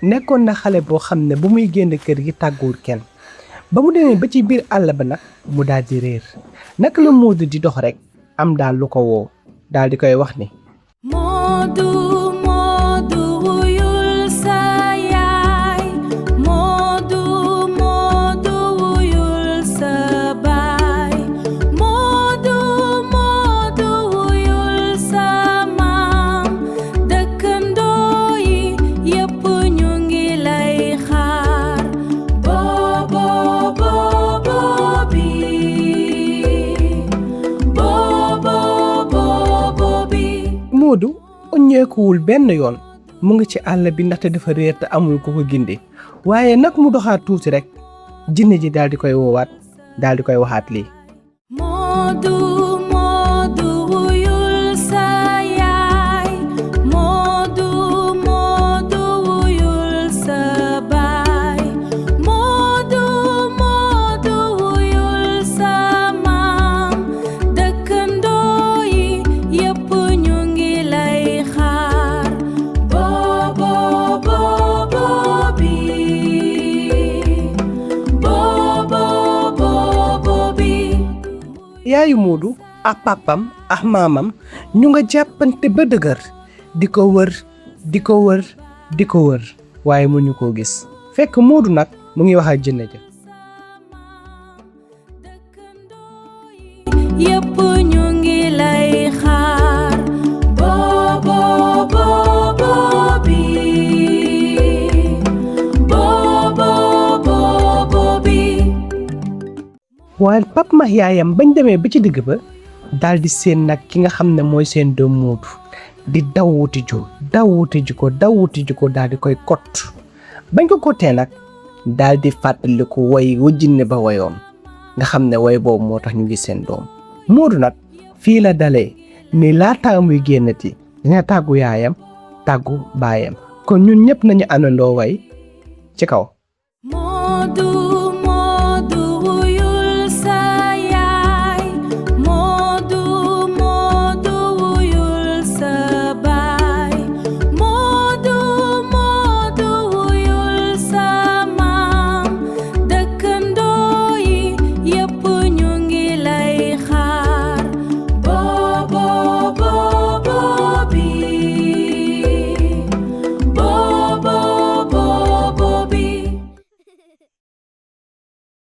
nekkoon na xale boo xam ne bu muy génn kër gi tàgguwul kenn ba mu demee ba ci biir àll ba nag mu daal di réer naka la Modou di dox rek am daal lu ko woo daal di koy wax ni Modou Modou wuyul sa yaay Modou Modou wuyul sa baay Modou Modou wuyul sa maam dëkkandoo yi yépp ñu ngi lay xaar bobo bobo bi bobo bobo bi Modou uññeekuwul benn yoon mu ngi ci àll bi ndaxte dafa réer te amul ko ko gindi waaye nag mu doxaat tuuti rek jinne ji daal di koy woowaat daal di koy waxaat lii Modou Modou wuyul sa yaay Modou Modou wuyul sa baay Modou Modou wuyul sa maam dëkkandoo yi yépp ñu ngi lay xaar bobo bobo bi bobo bobo bi yaayu Modou ak papam ak maamam ñu nga jàppante ba dëgër di ko wër di ko wër di ko wër waaye mënuñu koo gis fekk Modou nag mu ngi wax ak jinne ja yépp ñu ngi lay xaar bobo bobo bi bobo bobo bi waaye pap ma yaayam bañ demee ba ci digg ba daal di seen nag ki nga xam ne mooy seen doom Modou di daw wuti ju ko daal di koy kot bañ ko kottee nag daal di fàttaliku way wu jinne ba wayoon nga xam ne way boobu moo tax ñu ngi seen doom Modou nag fii la dalee ni laataa muy génnati dina tàggu yaayam tàggu baayam kon ñun ñëpp nañu àndandoo way ci kaw Modou